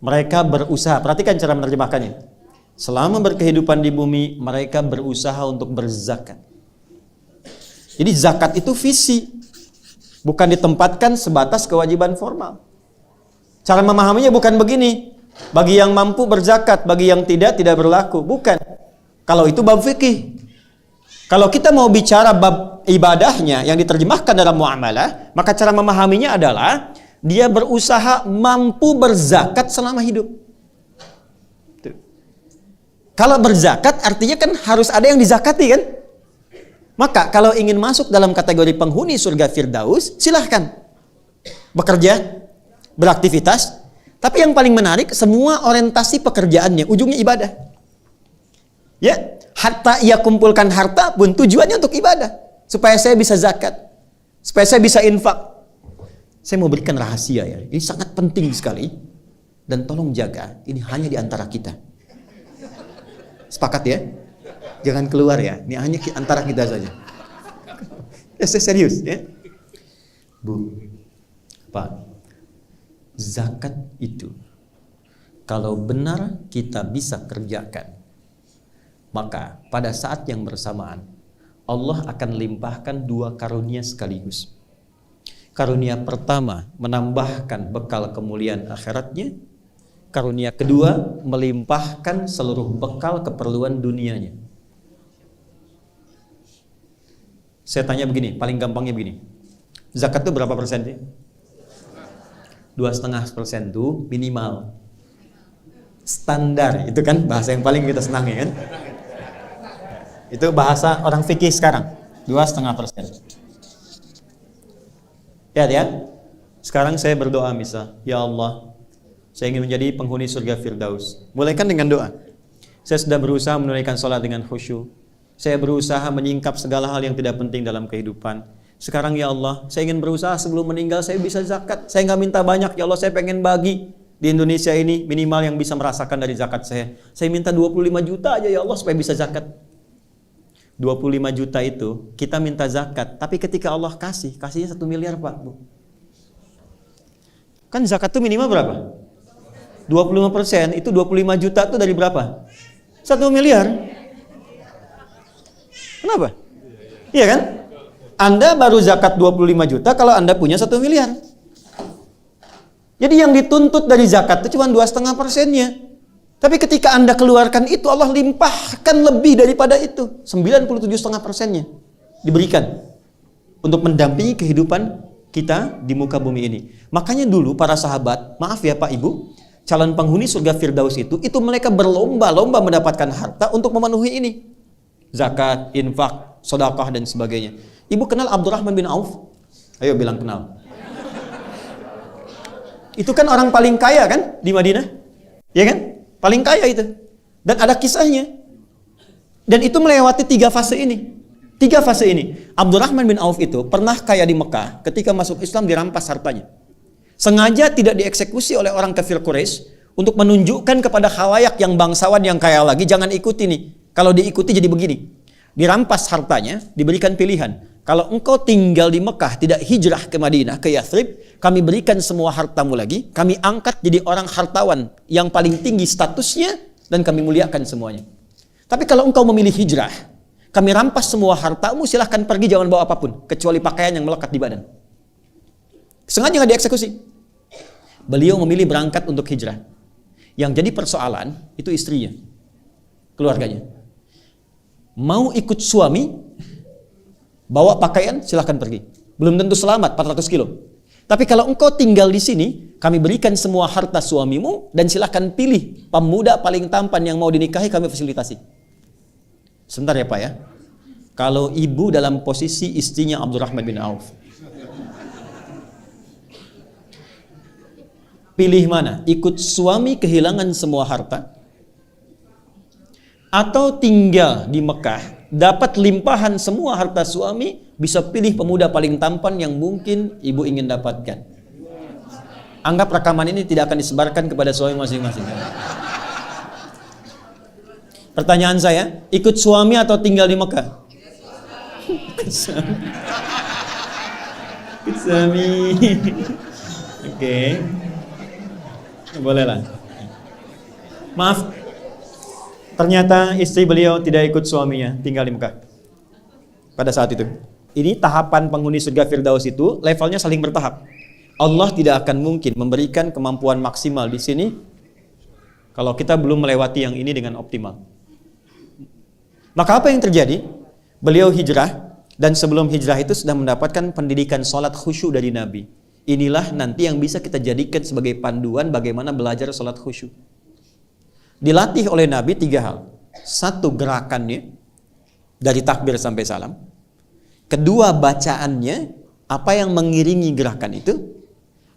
Mereka berusaha, perhatikan cara menerjemahkannya. Selama berkehidupan di bumi, mereka berusaha untuk berzakat. Jadi zakat itu visi, bukan ditempatkan sebatas kewajiban formal. Cara memahaminya bukan begini, bagi yang mampu berzakat, bagi yang tidak berlaku. Bukan. Kalau itu bab fikih. Kalau kita mau bicara bab ibadahnya yang diterjemahkan dalam muamalah, maka cara memahaminya adalah dia berusaha mampu berzakat selama hidup. Tuh. Kalau berzakat artinya kan harus ada yang dizakati kan? Maka kalau ingin masuk dalam kategori penghuni surga Firdaus, silahkan bekerja, beraktivitas. Tapi yang paling menarik, semua orientasi pekerjaannya ujungnya ibadah. Ya, hatta ia kumpulkan harta pun tujuannya untuk ibadah, supaya saya bisa zakat, supaya saya bisa infak. Saya mau berikan rahasia ya, ini sangat penting sekali dan tolong jaga, ini hanya di antara kita. Sepakat ya? Jangan keluar ya, ini hanya antara kita saja. Ya, saya serius ya. Bu, Pak, zakat itu kalau benar kita bisa kerjakan, maka pada saat yang bersamaan Allah akan limpahkan dua karunia sekaligus. Karunia pertama menambahkan bekal kemuliaan akhiratnya. Karunia kedua melimpahkan seluruh bekal keperluan dunianya. Saya tanya begini, paling gampangnya begini. Zakat itu berapa persen sih? 2,5% itu minimal. Standar, itu kan bahasa yang paling kita senangi kan? Itu bahasa orang fikih sekarang, 2,5%. Ya. Sekarang saya berdoa misal, ya Allah, saya ingin menjadi penghuni surga Firdaus. Mulaikan dengan doa. Saya sudah berusaha menunaikan sholat dengan khusyuk. Saya berusaha menyingkap segala hal yang tidak penting dalam kehidupan. Sekarang ya Allah, saya ingin berusaha sebelum meninggal saya bisa zakat. Saya nggak minta banyak, ya Allah, saya pengen bagi di Indonesia ini minimal yang bisa merasakan dari zakat saya. Saya minta 25 juta aja ya Allah supaya bisa zakat. 25 juta itu kita minta zakat, tapi ketika Allah kasihnya 1 miliar Pak, Bu. Kan zakat itu minimal berapa? 25%, itu 25 juta itu dari berapa? 1 miliar. Kenapa? Iya kan? Anda baru zakat 25 juta kalau Anda punya 1 miliar. Jadi yang dituntut dari zakat itu cuma 2,5%-nya. Tapi ketika Anda keluarkan itu, Allah limpahkan lebih daripada itu. 97,5%-nya diberikan untuk mendampingi kehidupan kita di muka bumi ini. Makanya dulu para sahabat, maaf ya Pak Ibu, calon penghuni surga Firdaus itu mereka berlomba-lomba mendapatkan harta untuk memenuhi ini. Zakat, infak, sedekah dan sebagainya. Ibu kenal Abdurrahman bin Auf? Ayo bilang kenal. Itu kan orang paling kaya kan di Madinah? Ya kan? Paling kaya itu. Dan ada kisahnya. Dan itu melewati 3 fase ini. 3 fase ini. Abdurrahman bin Auf itu pernah kaya di Mekah. Ketika masuk Islam dirampas hartanya. Sengaja tidak dieksekusi oleh orang kafir Quraisy untuk menunjukkan kepada khalayak yang bangsawan yang kaya lagi, jangan ikuti nih. Kalau diikuti jadi begini. Dirampas hartanya, diberikan pilihan. Kalau engkau tinggal di Mekah, tidak hijrah ke Madinah, ke Yathrib, kami berikan semua hartamu lagi, kami angkat jadi orang hartawan yang paling tinggi statusnya, dan kami muliakan semuanya. Tapi kalau engkau memilih hijrah, kami rampas semua hartamu, silahkan pergi, jangan bawa apapun, kecuali pakaian yang melekat di badan. Sengaja nggak dieksekusi. Beliau memilih berangkat untuk hijrah. Yang jadi persoalan, itu istrinya, keluarganya. Mau ikut suami, bawa pakaian, silahkan pergi. Belum tentu selamat, 400 kilo. Tapi kalau engkau tinggal di sini, kami berikan semua harta suamimu, dan silahkan pilih pemuda paling tampan yang mau dinikahi, kami fasilitasi. Sebentar ya Pak ya. Kalau ibu dalam posisi istrinya Abdurrahman bin Auf, pilih mana? Ikut suami kehilangan semua harta, atau tinggal di Mekah, dapat limpahan semua harta suami, bisa pilih pemuda paling tampan yang mungkin ibu ingin dapatkan. Anggap rekaman ini tidak akan disebarkan kepada suami masing-masing. Pertanyaan saya, ikut suami atau tinggal di Mekah? Ikut suami. Ikut suami. Oke. Boleh lah. Maaf, ternyata istri beliau tidak ikut suaminya tinggal di Mekah pada saat itu. Ini tahapan penghuni surga Firdaus itu levelnya saling bertahap. Allah tidak akan mungkin memberikan kemampuan maksimal di sini kalau kita belum melewati yang ini dengan optimal. Maka apa yang terjadi? Beliau hijrah, dan sebelum hijrah itu sudah mendapatkan pendidikan sholat khusyuk dari Nabi. Inilah nanti yang bisa kita jadikan sebagai panduan bagaimana belajar sholat khusyuk. Dilatih oleh Nabi 3 hal. 1, gerakannya dari takbir sampai salam. 2, bacaannya, apa yang mengiringi gerakan itu.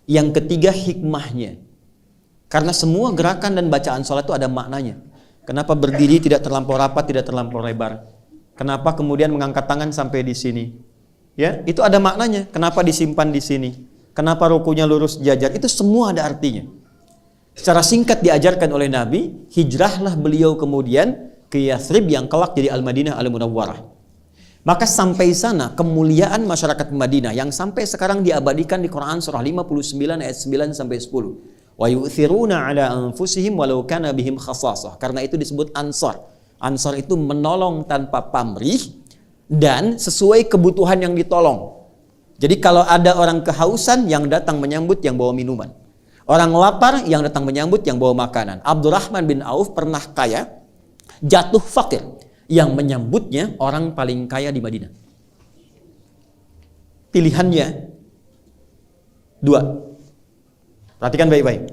Yang 3, hikmahnya. Karena semua gerakan dan bacaan sholat itu ada maknanya. Kenapa berdiri tidak terlampau rapat, tidak terlampau lebar? Kenapa kemudian mengangkat tangan sampai di sini? Ya, itu ada maknanya. Kenapa disimpan di sini? Kenapa rukunya lurus jajar? Itu semua ada artinya. Secara singkat diajarkan oleh Nabi, hijrahlah beliau kemudian ke Yathrib yang kelak jadi Al-Madinah Al-Munawwarah. Maka sampai sana kemuliaan masyarakat Madinah yang sampai sekarang diabadikan di Quran surah 59 ayat 9 sampai 10. Wa yu'thiruna 'ala anfusihim walau kana bihim khassasah. Karena itu disebut Ansar. Ansar itu menolong tanpa pamrih dan sesuai kebutuhan yang ditolong. Jadi kalau ada orang kehausan, yang datang menyambut yang bawa minuman. Orang lapar, yang datang menyambut yang bawa makanan. Abdurrahman bin Auf pernah kaya, jatuh fakir. Yang menyambutnya orang paling kaya di Madinah. Pilihannya 2. Perhatikan baik-baik.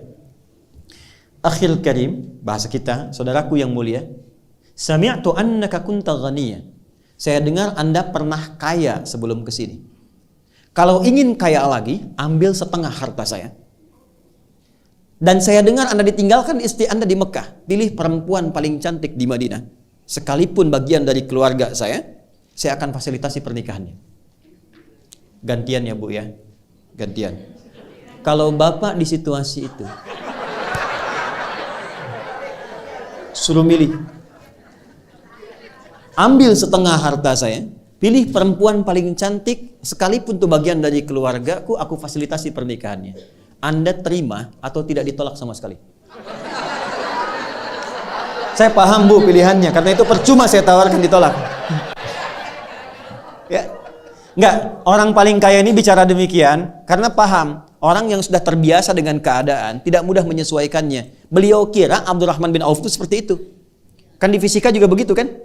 Akhil karim, bahasa kita, saudaraku yang mulia. Sami'tu annaka kunta ghaniyya. Saya dengar Anda pernah kaya sebelum kesini. Kalau ingin kaya lagi, ambil setengah harta saya. Dan saya dengar Anda ditinggalkan istri Anda di Mekah. Pilih perempuan paling cantik di Madinah. Sekalipun bagian dari keluarga saya akan fasilitasi pernikahannya. Gantian ya Bu ya. Gantian. Kalau Bapak di situasi itu, suruh milih. Ambil setengah harta saya, pilih perempuan paling cantik, sekalipun itu bagian dari keluargaku, aku fasilitasi pernikahannya. Anda terima atau tidak ditolak sama sekali? Saya paham Bu pilihannya, karena itu percuma saya tawarkan ditolak. Ya, enggak, orang paling kaya ini bicara demikian karena paham orang yang sudah terbiasa dengan keadaan tidak mudah menyesuaikannya. Beliau kira Abdurrahman bin Auf itu seperti itu. Kan di fisika juga begitu kan?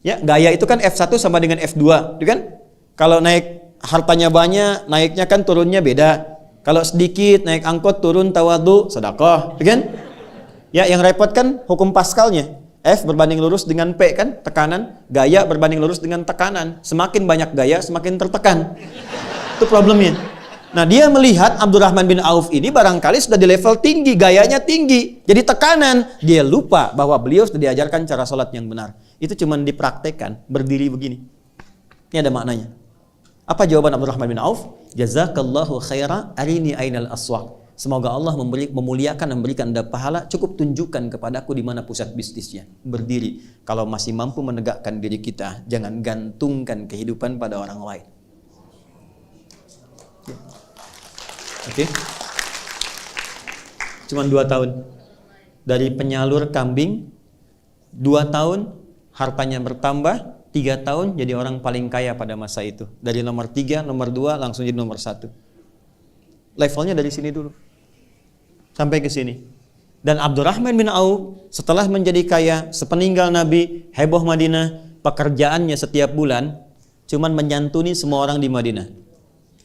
Ya, gaya itu kan F1 sama dengan F2, gitu kan? Kalau naik hartanya banyak, naiknya kan turunnya beda. Kalau sedikit naik angkot turun tawadhu, sedekah, gitu kan? Ya, yang repot kan hukum Pascalnya. F berbanding lurus dengan P kan, tekanan. Gaya berbanding lurus dengan tekanan. Semakin banyak gaya, semakin tertekan. Itu problemnya. Nah, dia melihat Abdurrahman bin Auf ini barangkali sudah di level tinggi, gayanya tinggi. Jadi tekanan. Dia lupa bahwa beliau sudah diajarkan cara sholat yang benar. Itu cuma dipraktekkan, berdiri begini. Ini ada maknanya. Apa jawaban Abdurrahman bin Auf? Jazakallahu khaira arini ainal aswaq. Semoga Allah memuliakan dan memberikan Anda pahala. Cukup tunjukkan kepadaku di mana pusat bisnisnya. Berdiri. Kalau masih mampu menegakkan diri kita, jangan gantungkan kehidupan pada orang lain. Oke. Cuman 2 tahun. Dari penyalur kambing, 2 tahun hartanya bertambah, 3 tahun jadi orang paling kaya pada masa itu. Dari nomor 3, nomor 2 langsung jadi nomor 1. Levelnya dari sini dulu sampai ke sini. Dan Abdurrahman bin Auf setelah menjadi kaya, sepeninggal Nabi, heboh Madinah, pekerjaannya setiap bulan cuman menyantuni semua orang di Madinah.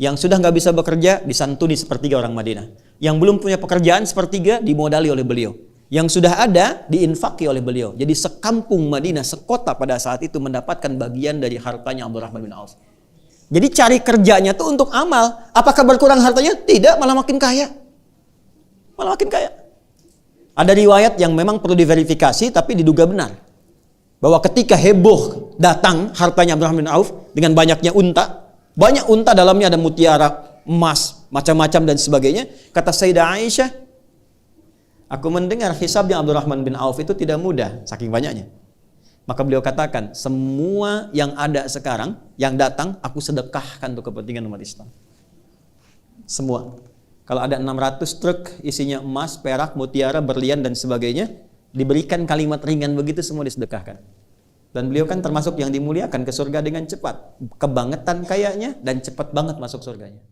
Yang sudah nggak bisa bekerja disantuni sepertiga orang Madinah. Yang belum punya pekerjaan sepertiga dimodali oleh beliau. Yang sudah ada diinfaki oleh beliau. Jadi sekampung Madinah, sekota pada saat itu mendapatkan bagian dari hartanya Abdurrahman bin Auf. Jadi cari kerjanya tuh untuk amal. Apakah berkurang hartanya? Tidak, malah makin kaya. Malah makin kaya. Ada riwayat yang memang perlu diverifikasi tapi diduga benar. Bahwa ketika heboh datang hartanya Abdurrahman bin Auf dengan banyaknya unta. Banyak unta, dalamnya ada mutiara, emas, macam-macam dan sebagainya. Kata Sayyidah Aisyah, aku mendengar hisabnya Abdurrahman bin Auf itu tidak mudah, saking banyaknya. Maka beliau katakan, semua yang ada sekarang, yang datang, aku sedekahkan untuk kepentingan umat Islam. Semua. Kalau ada 600 truk isinya emas, perak, mutiara, berlian dan sebagainya, Diberikan kalimat ringan begitu semua disedekahkan. Dan beliau kan termasuk yang dimuliakan ke surga dengan cepat. Kebangetan kayanya dan cepat banget masuk surganya.